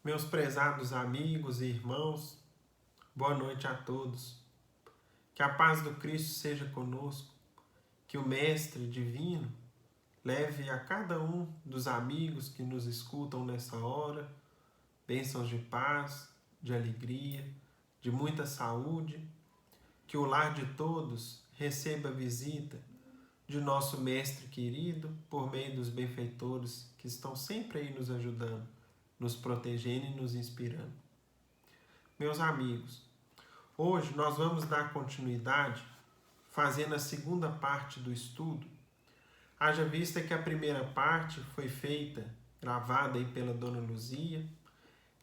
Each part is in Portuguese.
Meus prezados amigos e irmãos, boa noite a todos. Que a paz do Cristo seja conosco, que o Mestre Divino leve a cada um dos amigos que nos escutam nessa hora bênçãos de paz, de alegria, de muita saúde, que o lar de todos receba a visita de nosso Mestre querido por meio dos benfeitores que estão sempre aí nos ajudando, nos protegendo e nos inspirando. Meus amigos, hoje nós vamos dar continuidade fazendo a segunda parte do estudo. Haja vista que a primeira parte foi feita, gravada aí pela Dona Luzia,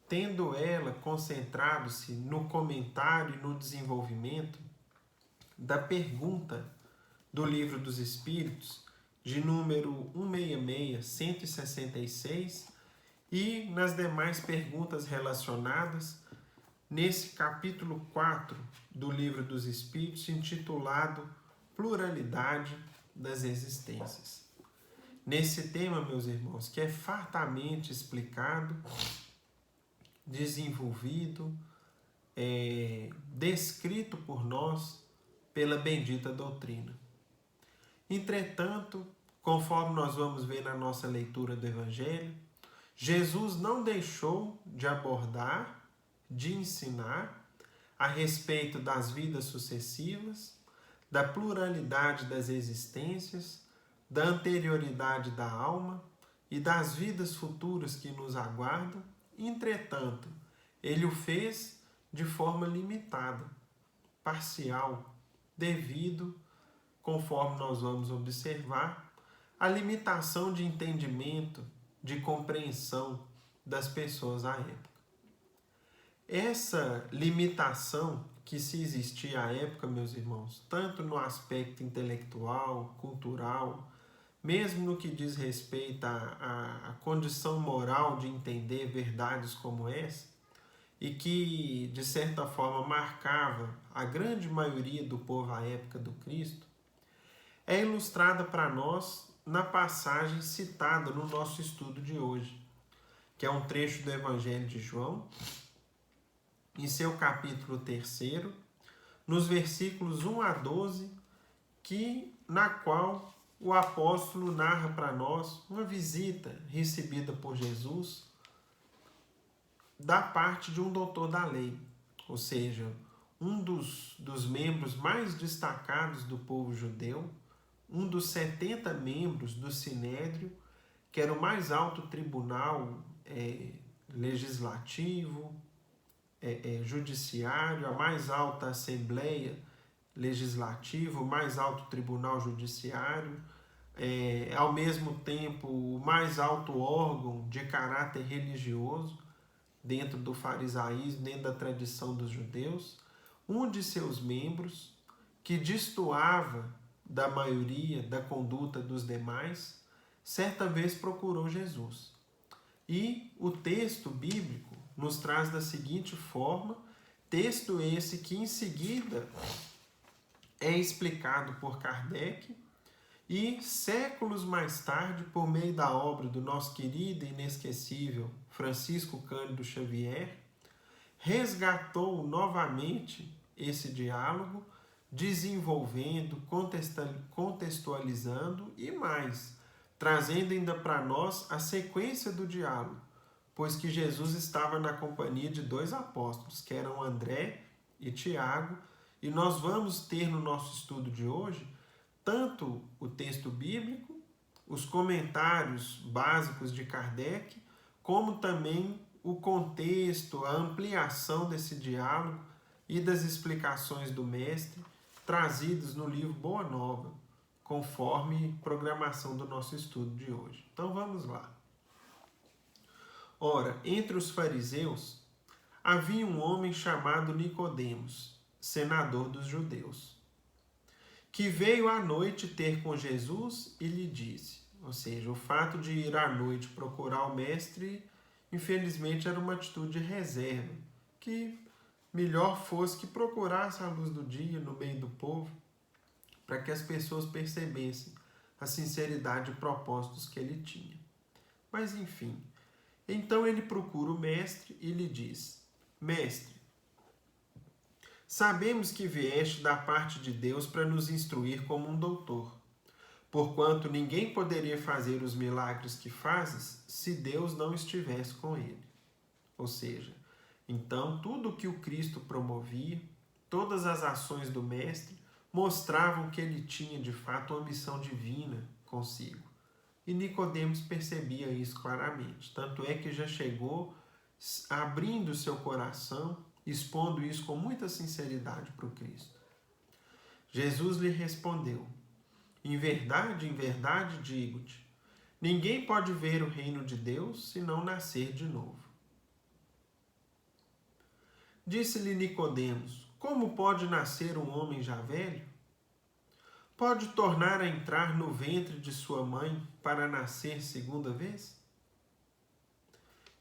tendo ela concentrado-se no comentário e no desenvolvimento da pergunta do Livro dos Espíritos, de número 166, 166, e nas demais perguntas relacionadas nesse capítulo 4 do Livro dos Espíritos, intitulado Pluralidade das Existências. Nesse tema, meus irmãos, que é fartamente explicado, desenvolvido, descrito por nós pela bendita doutrina. Entretanto, conforme nós vamos ver na nossa leitura do Evangelho, Jesus não deixou de abordar, de ensinar a respeito das vidas sucessivas, da pluralidade das existências, da anterioridade da alma e das vidas futuras que nos aguardam. Entretanto, ele o fez de forma limitada, parcial, devido, conforme nós vamos observar, à limitação de entendimento, de compreensão das pessoas à época. Essa limitação que se existia à época, meus irmãos, tanto no aspecto intelectual, cultural, mesmo no que diz respeito à condição moral de entender verdades como essa, e que, de certa forma, marcava a grande maioria do povo à época do Cristo, é ilustrada para nós na passagem citada no nosso estudo de hoje, que é um trecho do Evangelho de João, em seu capítulo 3, nos versículos 1 a 12, na qual o apóstolo narra para nós uma visita recebida por Jesus da parte de um doutor da lei, ou seja, um dos membros mais destacados do povo judeu, um dos 70 membros do Sinédrio, que era o mais alto tribunal legislativo, judiciário, a mais alta assembleia legislativa, o mais alto tribunal judiciário, ao mesmo tempo o mais alto órgão de caráter religioso dentro do farisaísmo, dentro da tradição dos judeus. Um de seus membros, que destoava da maioria da conduta dos demais, certa vez procurou Jesus. E o texto bíblico nos traz da seguinte forma, texto esse que em seguida é explicado por Kardec e séculos mais tarde, por meio da obra do nosso querido e inesquecível Francisco Cândido Xavier, resgatou novamente esse diálogo, desenvolvendo, contextualizando e mais, trazendo ainda para nós a sequência do diálogo, pois que Jesus estava na companhia de dois apóstolos, que eram André e Tiago, e nós vamos ter no nosso estudo de hoje tanto o texto bíblico, os comentários básicos de Kardec, como também o contexto, a ampliação desse diálogo e das explicações do mestre trazidos no livro Boa Nova, conforme programação do nosso estudo de hoje. Então vamos lá. Ora, entre os fariseus havia um homem chamado Nicodemos, senador dos judeus, que veio à noite ter com Jesus e lhe disse, ou seja, o fato de ir à noite procurar o mestre, infelizmente era uma atitude de reserva, que melhor fosse que procurasse a luz do dia no meio do povo, para que as pessoas percebessem a sinceridade e propósitos que ele tinha. Mas enfim, Então ele procura o mestre e lhe diz: Mestre, sabemos que vieste da parte de Deus para nos instruir como um doutor, porquanto ninguém poderia fazer os milagres que fazes se Deus não estivesse com ele. Ou seja, então tudo o que o Cristo promovia, todas as ações do mestre, mostravam que ele tinha de fato uma missão divina consigo. E Nicodemos percebia isso claramente. Tanto é que já chegou abrindo seu coração, expondo isso com muita sinceridade para o Cristo. Jesus lhe respondeu: em verdade digo-te, ninguém pode ver o reino de Deus se não nascer de novo. Disse-lhe Nicodemos: como pode nascer um homem já velho? Pode tornar a entrar no ventre de sua mãe para nascer segunda vez?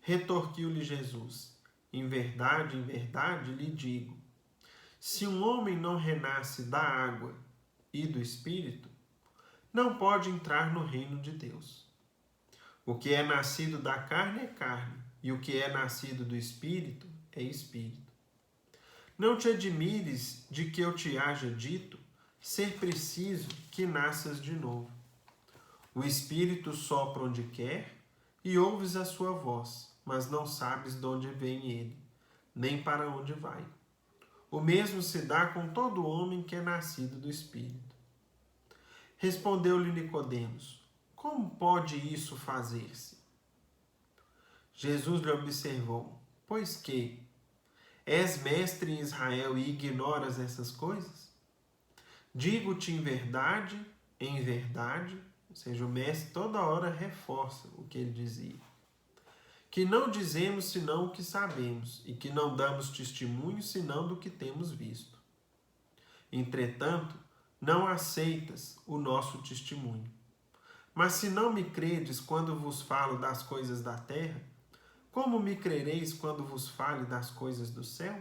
Retorquiu-lhe Jesus: em verdade lhe digo, se um homem não renasce da água e do Espírito, não pode entrar no reino de Deus. O que é nascido da carne é carne, e o que é nascido do Espírito é Espírito. Não te admires de que eu te haja dito ser preciso que nasças de novo. O Espírito sopra onde quer e ouves a sua voz, mas não sabes de onde vem ele, nem para onde vai. O mesmo se dá com todo homem que é nascido do Espírito. Respondeu-lhe Nicodemos: como pode isso fazer-se? Jesus lhe observou: pois que? És mestre em Israel e ignoras essas coisas? Digo-te em verdade, ou seja, o mestre toda hora reforça o que ele dizia, que não dizemos senão o que sabemos, e que não damos testemunho senão do que temos visto. Entretanto, não aceitas o nosso testemunho. Mas se não me credes quando vos falo das coisas da terra, como me crereis quando vos fale das coisas do céu?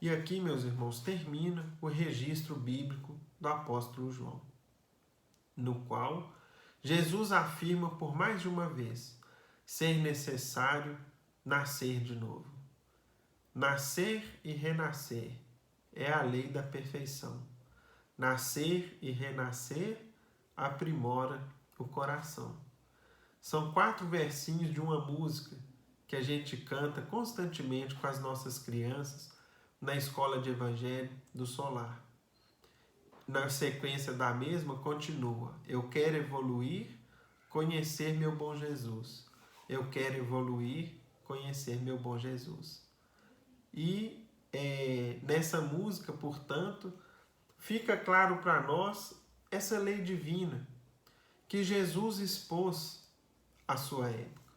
E aqui, meus irmãos, termina o registro bíblico do apóstolo João, no qual Jesus afirma por mais de uma vez ser necessário nascer de novo. Nascer e renascer é a lei da perfeição. Nascer e renascer aprimora o coração. São 4 versinhos de uma música que a gente canta constantemente com as nossas crianças na escola de evangelho do Solar. Na sequência da mesma, continua: eu quero evoluir, conhecer meu bom Jesus. Eu quero evoluir, conhecer meu bom Jesus. E nessa música, portanto, fica claro para nós essa lei divina que Jesus expôs à sua época.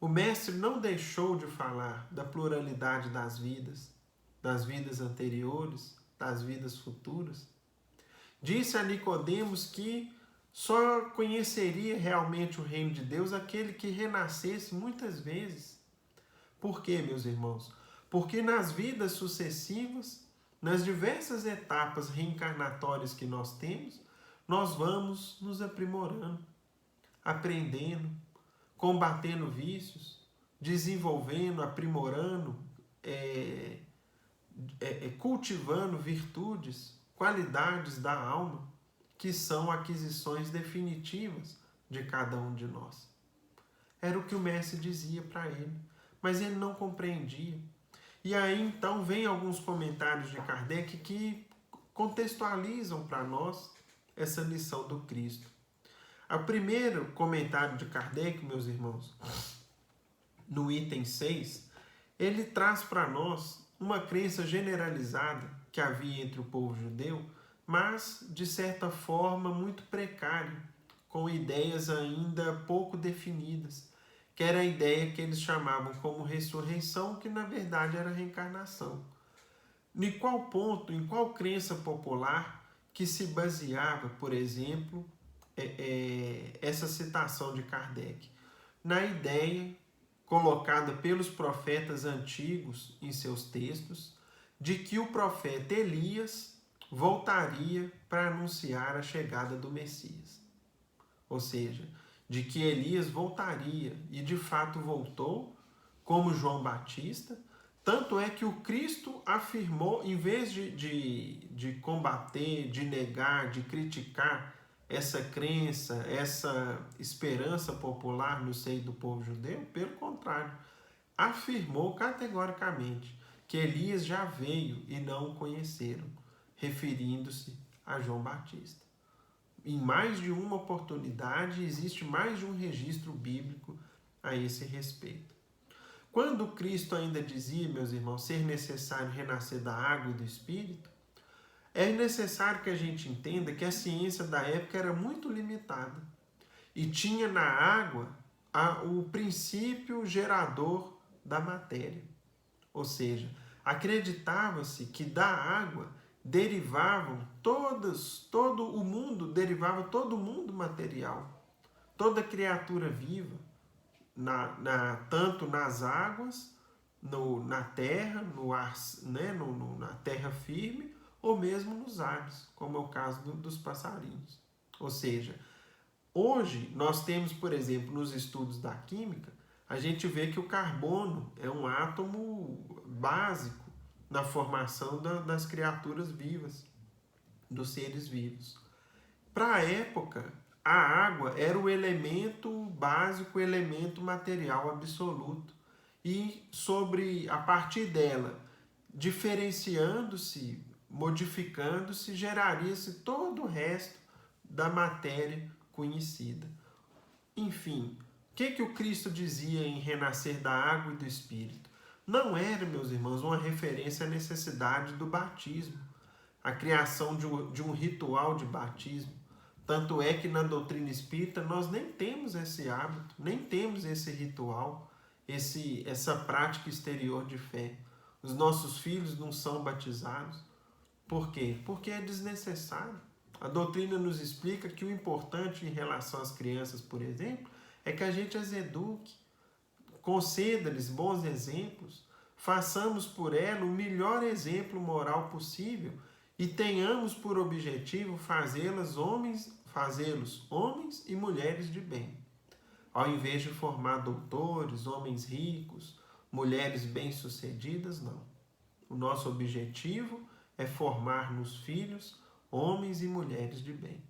O mestre não deixou de falar da pluralidade das vidas anteriores, das vidas futuras. Disse a Nicodemos que só conheceria realmente o reino de Deus aquele que renascesse muitas vezes. Por quê, meus irmãos? Porque nas vidas sucessivas, nas diversas etapas reencarnatórias que nós temos, nós vamos nos aprimorando, aprendendo, combatendo vícios, desenvolvendo, aprimorando, cultivando virtudes, qualidades da alma, que são aquisições definitivas de cada um de nós. Era o que o mestre dizia para ele, mas ele não compreendia. E aí então vem alguns comentários de Kardec que contextualizam para nós essa lição do Cristo. O primeiro comentário de Kardec, meus irmãos, no item 6, ele traz para nós uma crença generalizada que havia entre o povo judeu, mas, de certa forma, muito precária, com ideias ainda pouco definidas, que era a ideia que eles chamavam como ressurreição, que na verdade era reencarnação. Em qual ponto, em qual crença popular que se baseava, por exemplo, essa citação de Kardec? Na ideia colocada pelos profetas antigos em seus textos, de que o profeta Elias voltaria para anunciar a chegada do Messias. Ou seja, de que Elias voltaria, e de fato voltou, como João Batista. Tanto é que o Cristo afirmou, em vez de combater, de negar, de criticar essa crença, essa esperança popular no seio do povo judeu, pelo contrário, afirmou categoricamente que Elias já veio e não o conheceram, referindo-se a João Batista. Em mais de uma oportunidade, existe mais de um registro bíblico a esse respeito. Quando Cristo ainda dizia, meus irmãos, ser necessário renascer da água e do Espírito, é necessário que a gente entenda que a ciência da época era muito limitada e tinha na água o princípio gerador da matéria. Ou seja, acreditava-se que da água derivavam todo o mundo material, toda criatura viva, tanto nas águas, na terra, no ar, né, na terra firme, ou mesmo nos ares, como é o caso dos passarinhos. Ou seja, hoje nós temos, por exemplo, nos estudos da química, a gente vê que o carbono é um átomo básico na formação das criaturas vivas, dos seres vivos. Para a época, a água era o elemento básico, o elemento material absoluto. E a partir dela, diferenciando-se, modificando-se, geraria-se todo o resto da matéria conhecida. Enfim, o que o Cristo dizia em renascer da água e do Espírito? Não era, meus irmãos, uma referência à necessidade do batismo, a criação de um ritual de batismo. Tanto é que na doutrina espírita nós nem temos esse hábito, nem temos esse ritual, essa prática exterior de fé. Os nossos filhos não são batizados. Por quê? Porque é desnecessário. A doutrina nos explica que o importante em relação às crianças, por exemplo, é que a gente as eduque, conceda-lhes bons exemplos, façamos por ela o melhor exemplo moral possível e tenhamos por objetivo fazê-los homens e mulheres de bem. Ao invés de formar doutores, homens ricos, mulheres bem-sucedidas, não. O nosso objetivo é formar nos filhos homens e mulheres de bem.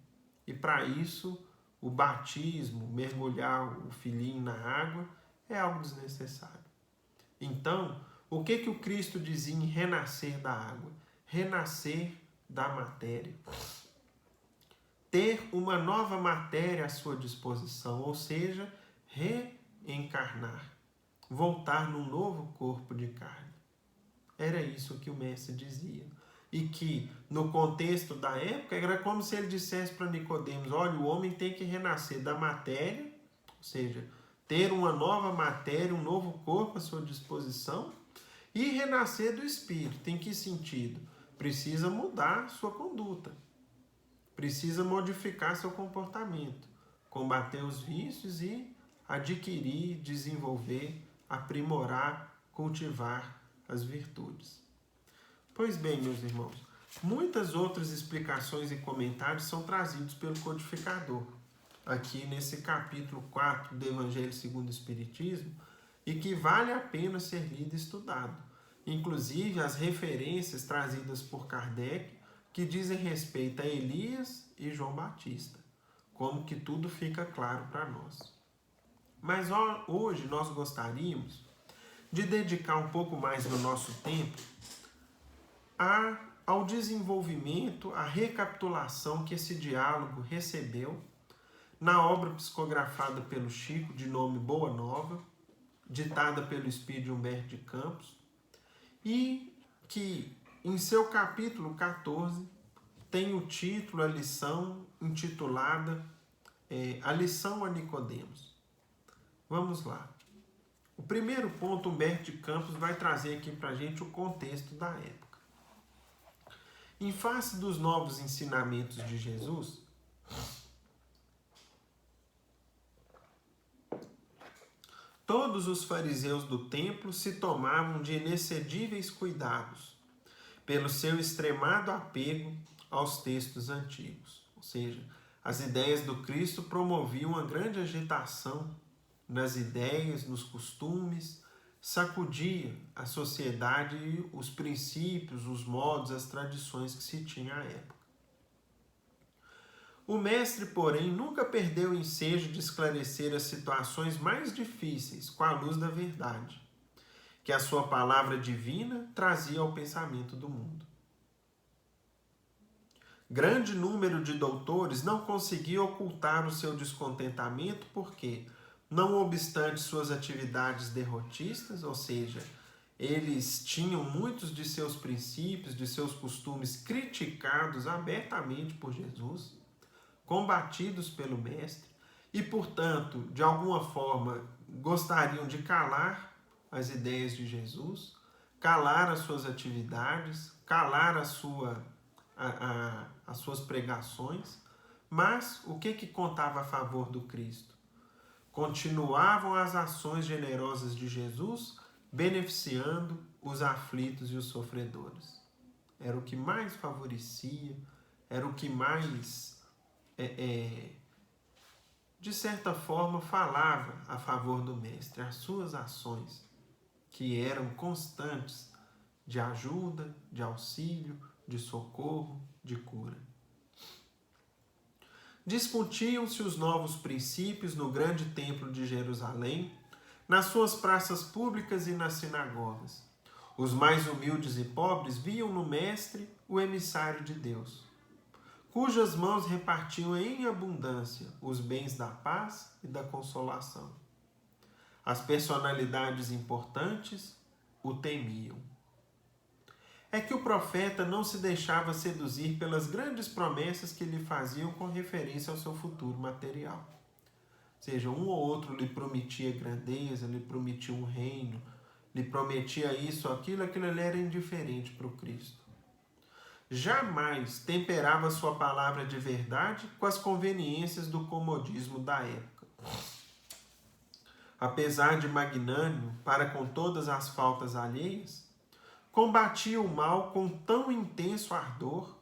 E para isso, o batismo, mergulhar o filhinho na água, é algo desnecessário. Então, o que o Cristo dizia em renascer da água? Renascer da matéria. Ter uma nova matéria à sua disposição, ou seja, reencarnar. Voltar num novo corpo de carne. Era isso que o Mestre dizia. E que, no contexto da época, era como se ele dissesse para Nicodemos: olha, o homem tem que renascer da matéria, ou seja, ter uma nova matéria, um novo corpo à sua disposição, e renascer do Espírito. Em que sentido? Precisa mudar sua conduta, precisa modificar seu comportamento, combater os vícios e adquirir, desenvolver, aprimorar, cultivar as virtudes. Pois bem, meus irmãos, muitas outras explicações e comentários são trazidos pelo codificador, aqui nesse capítulo 4 do Evangelho segundo o Espiritismo, e que vale a pena ser lido e estudado. Inclusive as referências trazidas por Kardec, que dizem respeito a Elias e João Batista, como que tudo fica claro para nós. Mas hoje nós gostaríamos de dedicar um pouco mais do nosso tempo ao desenvolvimento, à recapitulação que esse diálogo recebeu na obra psicografada pelo Chico, de nome Boa Nova, ditada pelo Espírito Humberto de Campos, e que, em seu capítulo 14, tem o título, a lição intitulada A Lição a Nicodemos. Vamos lá. O primeiro ponto, Humberto de Campos vai trazer aqui para a gente o contexto da época. Em face dos novos ensinamentos de Jesus, todos os fariseus do templo se tomavam de inexcedíveis cuidados, pelo seu extremado apego aos textos antigos. Ou seja, As ideias do Cristo promoviam uma grande agitação nas ideias, nos costumes, sacudia a sociedade e os princípios, os modos, as tradições que se tinha à época. O mestre, porém, nunca perdeu o ensejo de esclarecer as situações mais difíceis com a luz da verdade, que a sua palavra divina trazia ao pensamento do mundo. Grande número de doutores não conseguia ocultar o seu descontentamento porque, não obstante suas atividades derrotistas, ou seja, eles tinham muitos de seus princípios, de seus costumes criticados abertamente por Jesus, combatidos pelo Mestre, e, portanto, de alguma forma, gostariam de calar as ideias de Jesus, calar as suas atividades, calar as suas pregações, mas o que contava a favor do Cristo? Continuavam as ações generosas de Jesus, beneficiando os aflitos e os sofredores. Era o que mais favorecia, era o que mais, de certa forma, falava a favor do Mestre. As suas ações, que eram constantes, de ajuda, de auxílio, de socorro, de cura. Discutiam-se os novos princípios no grande templo de Jerusalém, nas suas praças públicas e nas sinagogas. Os mais humildes e pobres viam no Mestre o emissário de Deus, cujas mãos repartiam em abundância os bens da paz e da consolação. As personalidades importantes o temiam. É que o profeta não se deixava seduzir pelas grandes promessas que lhe faziam com referência ao seu futuro material. Ou seja, um ou outro lhe prometia grandeza, lhe prometia um reino, lhe prometia isso ou aquilo ali era indiferente para o Cristo. Jamais temperava sua palavra de verdade com as conveniências do comodismo da época. Apesar de magnânimo para com todas as faltas alheias, combatia o mal com tão intenso ardor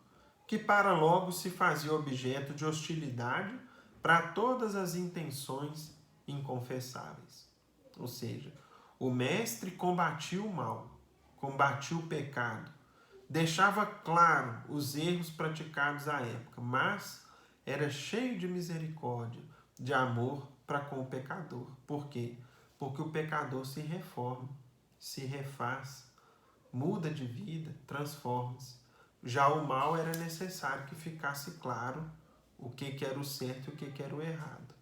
que para logo se fazia objeto de hostilidade para todas as intenções inconfessáveis. Ou seja, o Mestre combatia o mal, combatia o pecado, deixava claro os erros praticados à época, mas era cheio de misericórdia, de amor para com o pecador. Por quê? Porque o pecador se reforma, se refaz, muda de vida, transforma-se. Já o mal era necessário que ficasse claro o que era o certo e o que era o errado.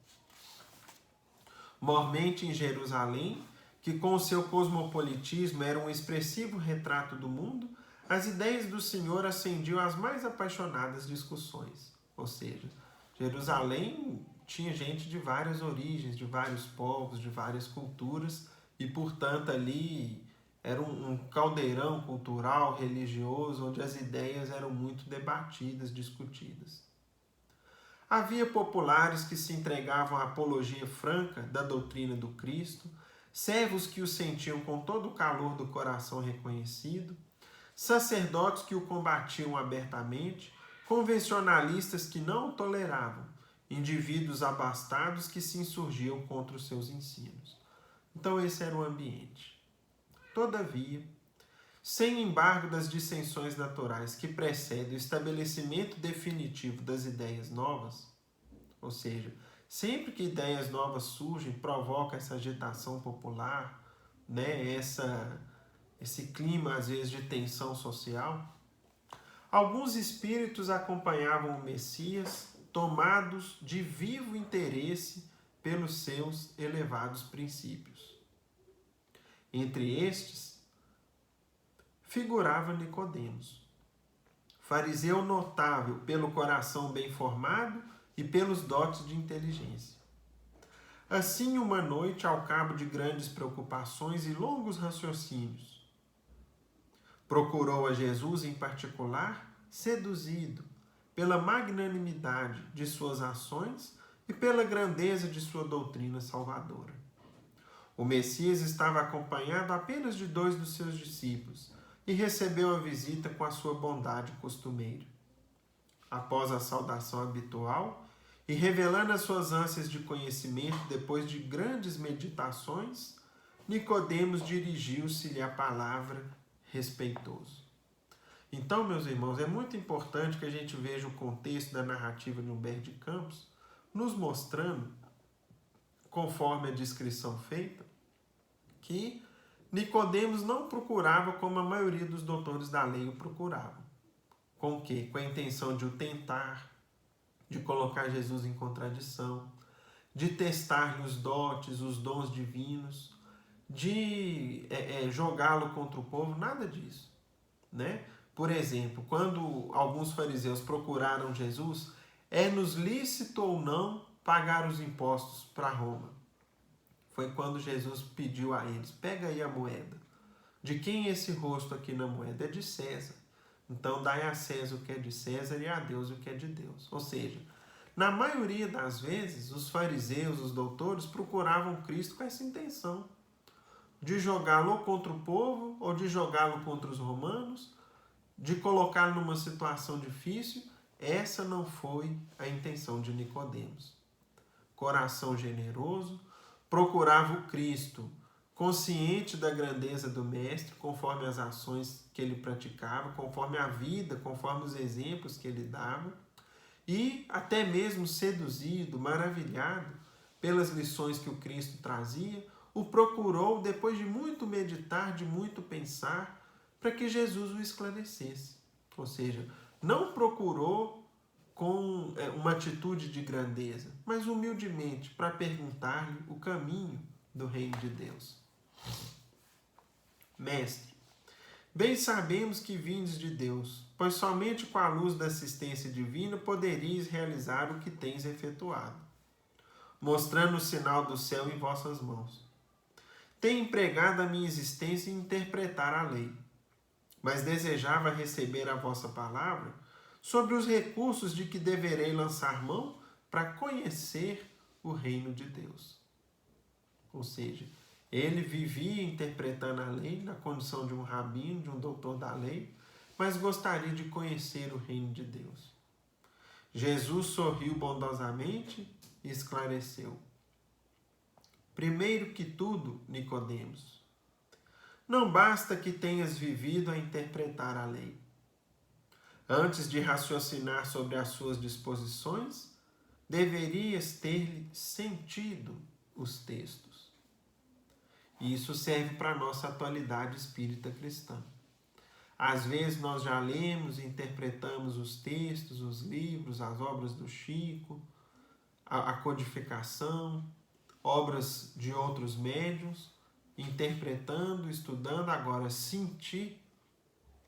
Mormente em Jerusalém, que com o seu cosmopolitismo era um expressivo retrato do mundo, as ideias do Senhor acendiam as mais apaixonadas discussões. Ou seja, Jerusalém tinha gente de várias origens, de vários povos, de várias culturas, e, portanto, ali era um caldeirão cultural, religioso, onde as ideias eram muito debatidas, discutidas. Havia populares que se entregavam à apologia franca da doutrina do Cristo, servos que o sentiam com todo o calor do coração reconhecido, sacerdotes que o combatiam abertamente, convencionalistas que não o toleravam, indivíduos abastados que se insurgiam contra os seus ensinos. Então esse era o ambiente. Todavia, sem embargo das dissensões naturais que precedem o estabelecimento definitivo das ideias novas, ou seja, sempre que ideias novas surgem, provoca essa agitação popular, esse clima, às vezes, de tensão social, alguns espíritos acompanhavam o Messias, tomados de vivo interesse pelos seus elevados princípios. Entre estes, figurava Nicodemos, fariseu notável pelo coração bem formado e pelos dotes de inteligência. Assim, uma noite, ao cabo de grandes preocupações e longos raciocínios, procurou a Jesus em particular, seduzido pela magnanimidade de suas ações e pela grandeza de sua doutrina salvadora. O Messias estava acompanhado apenas de 2 dos seus discípulos e recebeu a visita com a sua bondade costumeira. Após a saudação habitual, E revelando as suas ânsias de conhecimento, depois de grandes meditações, Nicodemos dirigiu-se-lhe a palavra respeitoso. Então, meus irmãos, é muito importante que a gente veja o contexto da narrativa de Humberto de Campos, nos mostrando, conforme a descrição feita, que Nicodemos não procurava como a maioria dos doutores da lei o procuravam. Com o quê? Com a intenção de o tentar, de colocar Jesus em contradição, de testar-lhe os dotes, os dons divinos, de jogá-lo contra o povo, nada disso, né? Por exemplo, quando alguns fariseus procuraram Jesus, é-nos lícito ou não pagar os impostos para Roma? Foi quando Jesus pediu a eles, pega aí a moeda. De quem é esse rosto aqui na moeda? É de César. Então dai a César o que é de César e a Deus o que é de Deus. Ou seja, na maioria das vezes, os fariseus, os doutores, procuravam Cristo com essa intenção de jogá-lo contra o povo ou de jogá-lo contra os romanos, de colocá-lo numa situação difícil. Essa não foi a intenção de Nicodemos. Coração generoso, procurava o Cristo, consciente da grandeza do Mestre, conforme as ações que ele praticava, conforme a vida, conforme os exemplos que ele dava, e até mesmo seduzido, maravilhado pelas lições que o Cristo trazia, o procurou depois de muito meditar, de muito pensar, para que Jesus o esclarecesse. Ou seja, não procurou com uma atitude de grandeza, mas humildemente para perguntar-lhe o caminho do reino de Deus. Mestre, bem sabemos que vindes de Deus, pois somente com a luz da assistência divina poderíeis realizar o que tens efetuado, mostrando o sinal do céu em vossas mãos. Tenho empregado a minha existência em interpretar a lei, mas desejava receber a vossa palavra sobre os recursos de que deverei lançar mão para conhecer o reino de Deus. Ou seja, ele vivia interpretando a lei na condição de um rabino, de um doutor da lei, mas gostaria de conhecer o reino de Deus. Jesus sorriu bondosamente e esclareceu. Primeiro que tudo, Nicodemos, não basta que tenhas vivido a interpretar a lei. Antes de raciocinar sobre as suas disposições, deverias ter sentido os textos. E isso serve para a nossa atualidade espírita cristã. Às vezes nós já lemos e interpretamos os textos, os livros, as obras do Chico, a codificação, obras de outros médiuns, interpretando, estudando. Agora, sentir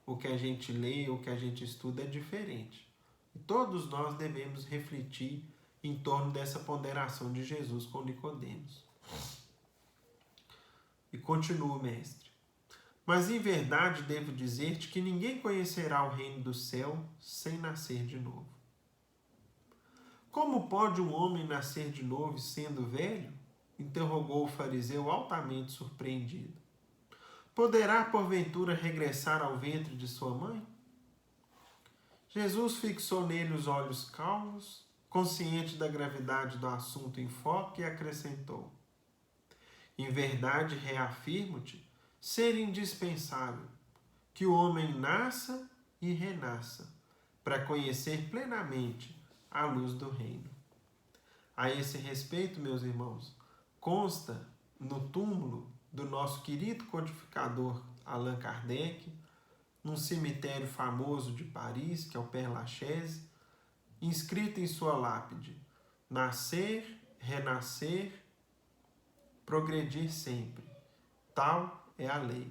o que a gente lê, o que a gente estuda é diferente. E todos nós devemos refletir em torno dessa ponderação de Jesus com Nicodemos. E continua o mestre. Mas em verdade devo dizer-te que ninguém conhecerá o reino do céu sem nascer de novo. Como pode um homem nascer de novo sendo velho? Interrogou o fariseu altamente surpreendido. Poderá, porventura, regressar ao ventre de sua mãe? Jesus fixou nele os olhos calmos, consciente da gravidade do assunto em foco, e acrescentou: em verdade, reafirmo-te ser indispensável que o homem nasça e renasça para conhecer plenamente a luz do reino. A esse respeito, meus irmãos, consta no túmulo do nosso querido codificador Allan Kardec, num cemitério famoso de Paris, que é o Père Lachaise, inscrito em sua lápide: nascer, renascer, progredir sempre. Tal é a lei.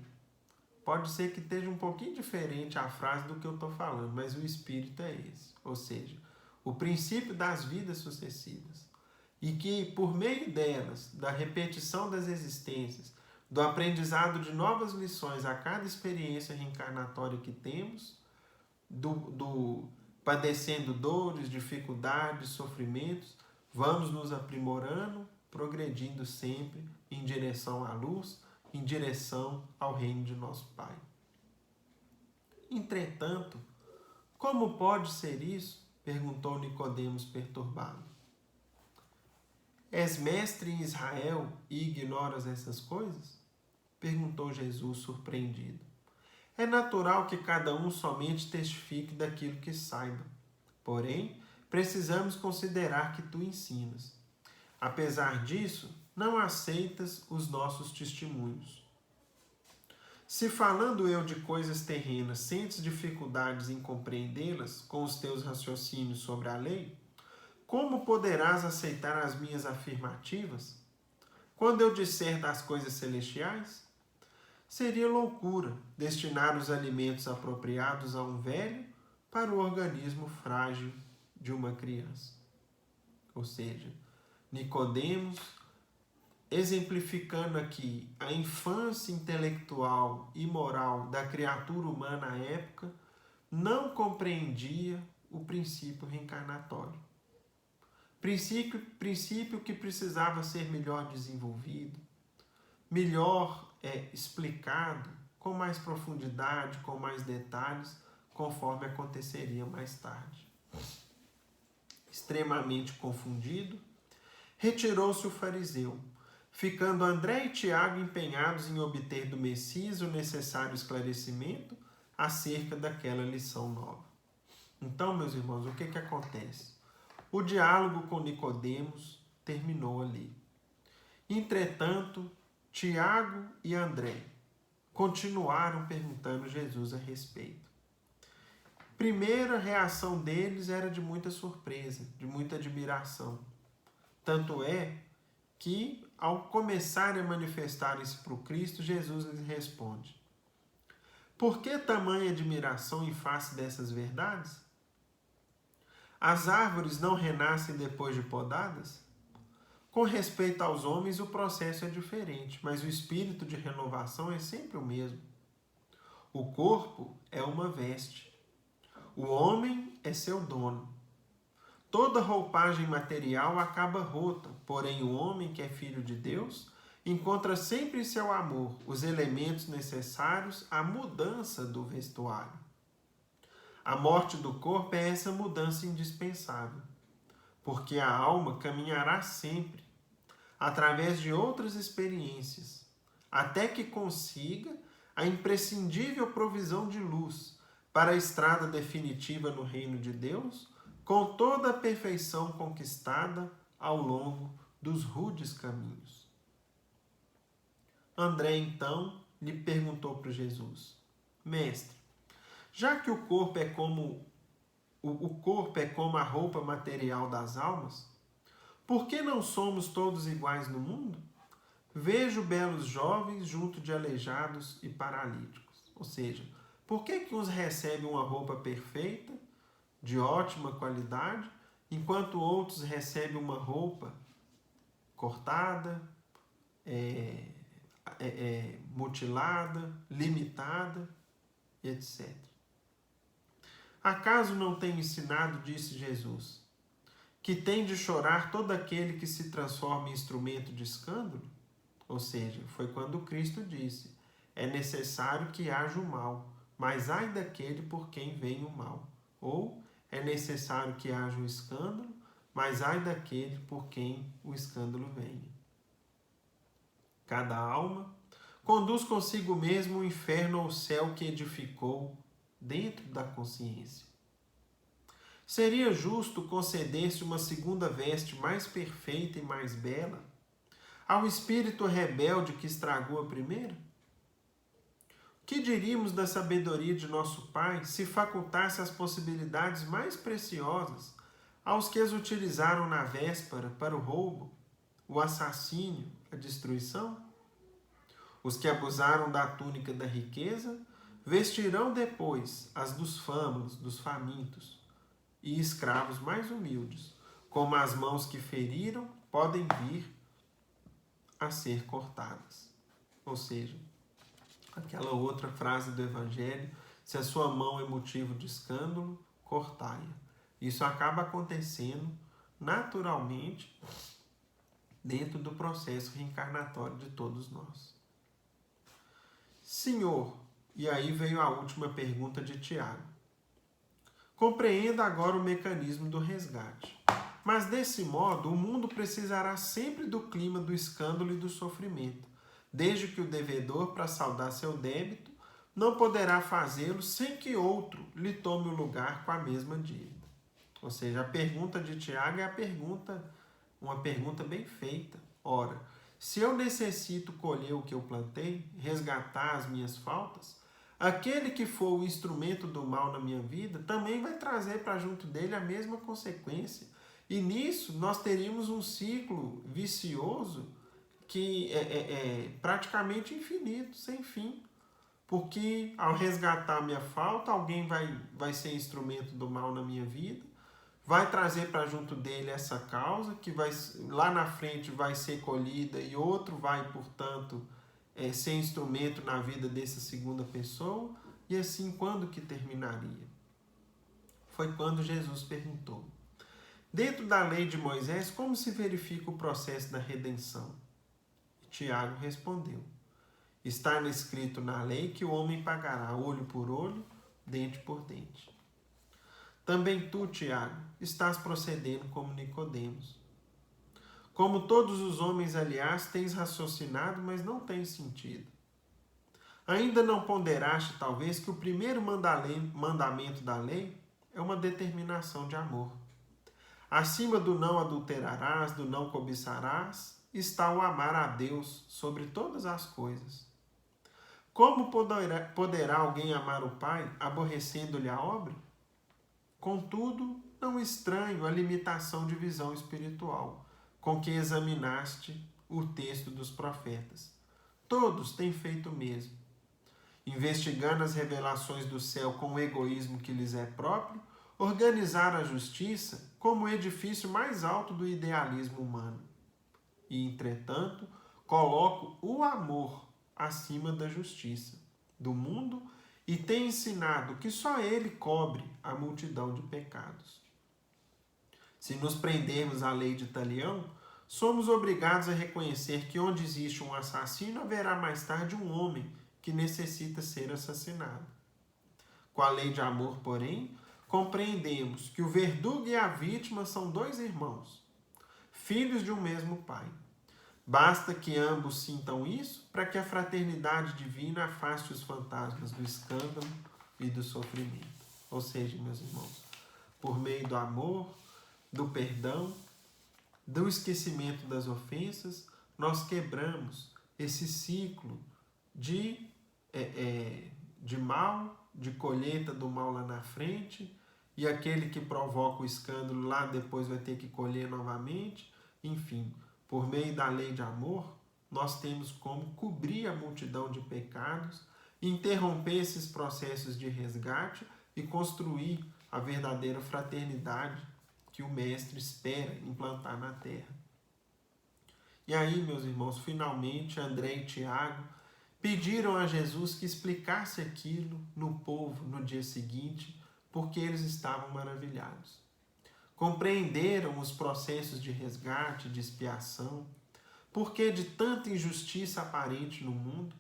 Pode ser que esteja um pouquinho diferente a frase do que eu estou falando, mas o espírito é esse. Ou seja, o princípio das vidas sucessivas. E que, por meio delas, da repetição das existências, do aprendizado de novas lições a cada experiência reencarnatória que temos, padecendo dores, dificuldades, sofrimentos, vamos nos aprimorando, progredindo sempre em direção à luz, em direção ao reino de nosso Pai. Entretanto, como pode ser isso? Perguntou Nicodemos perturbado. És mestre em Israel e ignoras essas coisas? Perguntou Jesus, surpreendido. É natural que cada um somente testifique daquilo que saiba. Porém, precisamos considerar que tu ensinas. Apesar disso, não aceitas os nossos testemunhos. Se falando eu de coisas terrenas sentes dificuldades em compreendê-las com os teus raciocínios sobre a lei, como poderás aceitar as minhas afirmativas? Quando eu disser das coisas celestiais? Seria loucura destinar os alimentos apropriados a um velho para o organismo frágil de uma criança. Ou seja, Nicodemos, exemplificando aqui a infância intelectual e moral da criatura humana à época, não compreendia o princípio reencarnatório. Princípio que precisava ser melhor desenvolvido, melhor explicado, com mais profundidade, com mais detalhes, conforme aconteceria mais tarde. Extremamente confundido, retirou-se o fariseu, ficando André e Tiago empenhados em obter do Messias o necessário esclarecimento acerca daquela lição nova. Então, meus irmãos, o que acontece? O diálogo com Nicodemos terminou ali. Entretanto, Tiago e André continuaram perguntando Jesus a respeito. Primeira reação deles era de muita surpresa, de muita admiração. Tanto é que, ao começarem a manifestarem-se para o Cristo, Jesus lhes responde: por que tamanha admiração em face dessas verdades? As árvores não renascem depois de podadas? Com respeito aos homens, o processo é diferente, mas o espírito de renovação é sempre o mesmo. O corpo é uma veste. O homem é seu dono. Toda roupagem material acaba rota, porém o homem que é filho de Deus encontra sempre em seu amor os elementos necessários à mudança do vestuário. A morte do corpo é essa mudança indispensável, porque a alma caminhará sempre, através de outras experiências, até que consiga a imprescindível provisão de luz para a estrada definitiva no reino de Deus, com toda a perfeição conquistada ao longo dos rudes caminhos. André, então, lhe perguntou para Jesus: Mestre, já que o corpo é como a roupa material das almas, por que não somos todos iguais no mundo? Vejo belos jovens junto de aleijados e paralíticos. Ou seja, por que uns recebem uma roupa perfeita, de ótima qualidade, enquanto outros recebem uma roupa cortada, mutilada, limitada, etc. Acaso não tenho ensinado, disse Jesus, que tem de chorar todo aquele que se transforma em instrumento de escândalo? Ou seja, foi quando Cristo disse: é necessário que haja o mal, mas ai daquele por quem vem o mal. Ou é necessário que haja um escândalo, mas ai daquele por quem o escândalo venha. Cada alma conduz consigo mesmo o inferno ou o céu que edificou dentro da consciência. Seria justo conceder-se uma segunda veste mais perfeita e mais bela ao espírito rebelde que estragou a primeira? O que diríamos da sabedoria de nosso Pai se facultasse as possibilidades mais preciosas aos que as utilizaram na véspera para o roubo, o assassínio, a destruição? Os que abusaram da túnica da riqueza vestirão depois as dos fâmulos, dos famintos, e escravos mais humildes, como as mãos que feriram, podem vir a ser cortadas. Ou seja, aquela outra frase do Evangelho: se a sua mão é motivo de escândalo, cortai-a. Isso acaba acontecendo naturalmente dentro do processo reencarnatório de todos nós. Senhor, e aí veio a última pergunta de Tiago. Compreenda agora o mecanismo do resgate. Mas desse modo, o mundo precisará sempre do clima do escândalo e do sofrimento, desde que o devedor, para saldar seu débito, não poderá fazê-lo sem que outro lhe tome o lugar com a mesma dívida. Ou seja, a pergunta de Tiago é uma pergunta bem feita. Ora, se eu necessito colher o que eu plantei, resgatar as minhas faltas, aquele que for o instrumento do mal na minha vida também vai trazer para junto dele a mesma consequência. E nisso nós teríamos um ciclo vicioso que é praticamente infinito, sem fim. Porque ao resgatar a minha falta, alguém vai ser instrumento do mal na minha vida, vai trazer para junto dele essa causa, que lá na frente vai ser colhida, e outro vai, portanto, ser instrumento na vida dessa segunda pessoa. E assim, quando que terminaria? Foi quando Jesus perguntou: dentro da lei de Moisés, como se verifica o processo da redenção? E Tiago respondeu: está escrito na lei que o homem pagará olho por olho, dente por dente. Também tu, Tiago, estás procedendo como Nicodemos. Como todos os homens, aliás, tens raciocinado, mas não tens sentido. Ainda não ponderaste, talvez, que o primeiro mandamento da lei é uma determinação de amor. Acima do não adulterarás, do não cobiçarás, está o amar a Deus sobre todas as coisas. Como poderá alguém amar o Pai, aborrecendo-lhe a obra? Contudo, não estranho a limitação de visão espiritual com que examinaste o texto dos profetas. Todos têm feito o mesmo. Investigando as revelações do céu com o egoísmo que lhes é próprio, organizaram a justiça como o edifício mais alto do idealismo humano. E, entretanto, coloco o amor acima da justiça do mundo e tem ensinado que só ele cobre a multidão de pecados. Se nos prendermos à lei de Talião, somos obrigados a reconhecer que onde existe um assassino, haverá mais tarde um homem que necessita ser assassinado. Com a lei de amor, porém, compreendemos que o verdugo e a vítima são dois irmãos, filhos de um mesmo pai. Basta que ambos sintam isso para que a fraternidade divina afaste os fantasmas do escândalo e do sofrimento. Ou seja, meus irmãos, por meio do amor, do perdão, do esquecimento das ofensas, nós quebramos esse ciclo de mal, de colheita do mal lá na frente, e aquele que provoca o escândalo lá depois vai ter que colher novamente. Enfim, por meio da lei de amor, nós temos como cobrir a multidão de pecados, interromper esses processos de resgate e construir a verdadeira fraternidade que o Mestre espera implantar na terra. E aí, meus irmãos, finalmente André e Tiago pediram a Jesus que explicasse aquilo no povo no dia seguinte, porque eles estavam maravilhados. Compreenderam os processos de resgate, de expiação, porque de tanta injustiça aparente no mundo,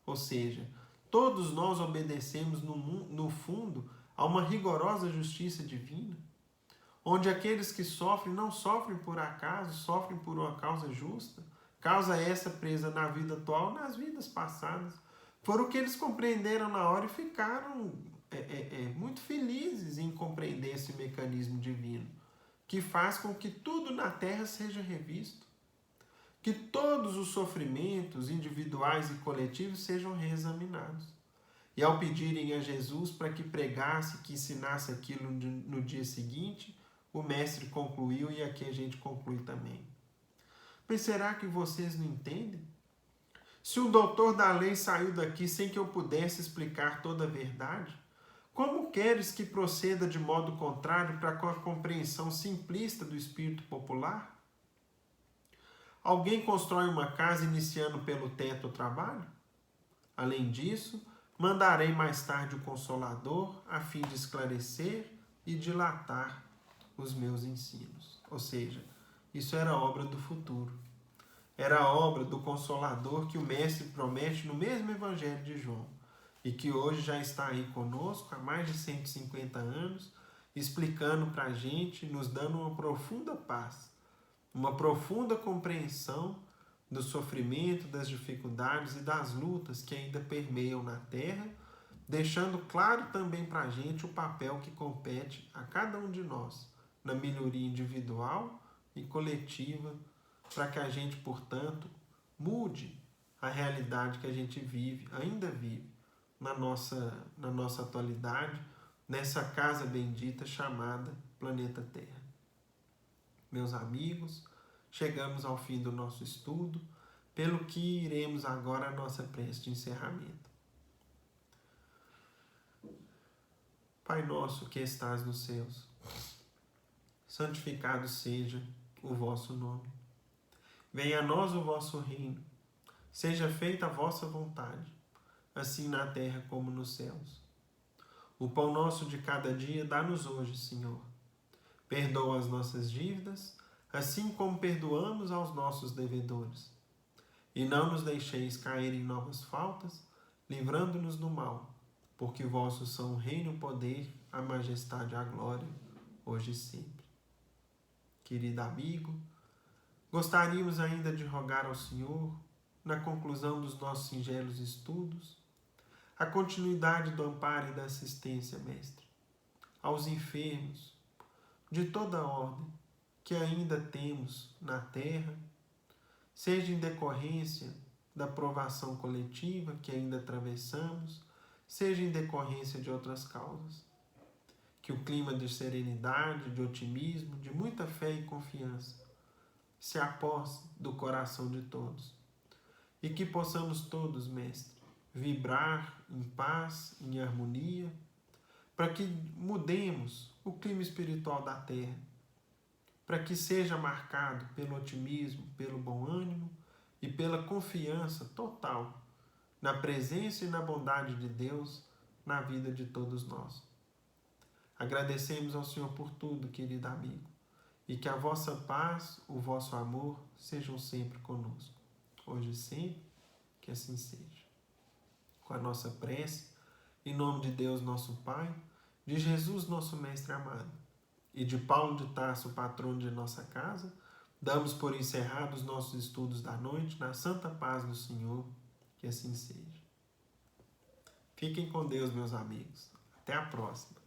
ou seja, todos nós obedecemos no fundo a uma rigorosa justiça divina, onde aqueles que sofrem não sofrem por acaso, sofrem por uma causa justa, causa essa presa na vida atual, nas vidas passadas. Foram o que eles compreenderam na hora e ficaram muito felizes em compreender esse mecanismo divino, que faz com que tudo na terra seja revisto, que todos os sofrimentos individuais e coletivos sejam reexaminados. E ao pedirem a Jesus para que pregasse, que ensinasse aquilo no dia seguinte, o Mestre concluiu, e aqui a gente conclui também. Mas será que vocês não entendem? Se o doutor da lei saiu daqui sem que eu pudesse explicar toda a verdade, como queres que proceda de modo contrário para com a compreensão simplista do espírito popular? Alguém constrói uma casa iniciando pelo teto o trabalho? Além disso, mandarei mais tarde o Consolador a fim de esclarecer e dilatar os meus ensinos. Ou seja, isso era obra do futuro. Era a obra do Consolador que o Mestre promete no mesmo Evangelho de João e que hoje já está aí conosco há mais de 150 anos explicando para a gente, nos dando uma profunda paz, uma profunda compreensão do sofrimento, das dificuldades e das lutas que ainda permeiam na Terra, deixando claro também para a gente o papel que compete a cada um de nós na melhoria individual e coletiva, para que a gente, portanto, mude a realidade que a gente vive, ainda vive, na nossa atualidade, nessa casa bendita chamada Planeta Terra. Meus amigos, chegamos ao fim do nosso estudo, pelo que iremos agora à nossa prece de encerramento. Pai nosso que estás nos céus, santificado seja o vosso nome. Venha a nós o vosso reino, seja feita a vossa vontade, assim na terra como nos céus. O pão nosso de cada dia dá-nos hoje, Senhor. Perdoa as nossas dívidas, assim como perdoamos aos nossos devedores. E não nos deixeis cair em novas faltas, livrando-nos do mal, porque vossos são o reino, o poder, a majestade e a glória, hoje e sempre. Querido amigo, gostaríamos ainda de rogar ao Senhor, na conclusão dos nossos singelos estudos, a continuidade do amparo e da assistência, Mestre, aos enfermos, de toda ordem, que ainda temos na terra, seja em decorrência da provação coletiva que ainda atravessamos, seja em decorrência de outras causas. Que o clima de serenidade, de otimismo, de muita fé e confiança se aposse do coração de todos. E que possamos todos, Mestre, vibrar em paz, em harmonia, para que mudemos o clima espiritual da Terra, para que seja marcado pelo otimismo, pelo bom ânimo e pela confiança total na presença e na bondade de Deus na vida de todos nós. Agradecemos ao Senhor por tudo, querido amigo, e que a vossa paz, o vosso amor sejam sempre conosco, hoje e sempre, que assim seja. Com a nossa prece, em nome de Deus nosso Pai, de Jesus nosso Mestre amado, e de Paulo de Tarso, patrono de nossa casa, damos por encerrados os nossos estudos da noite, na santa paz do Senhor, que assim seja. Fiquem com Deus, meus amigos. Até a próxima.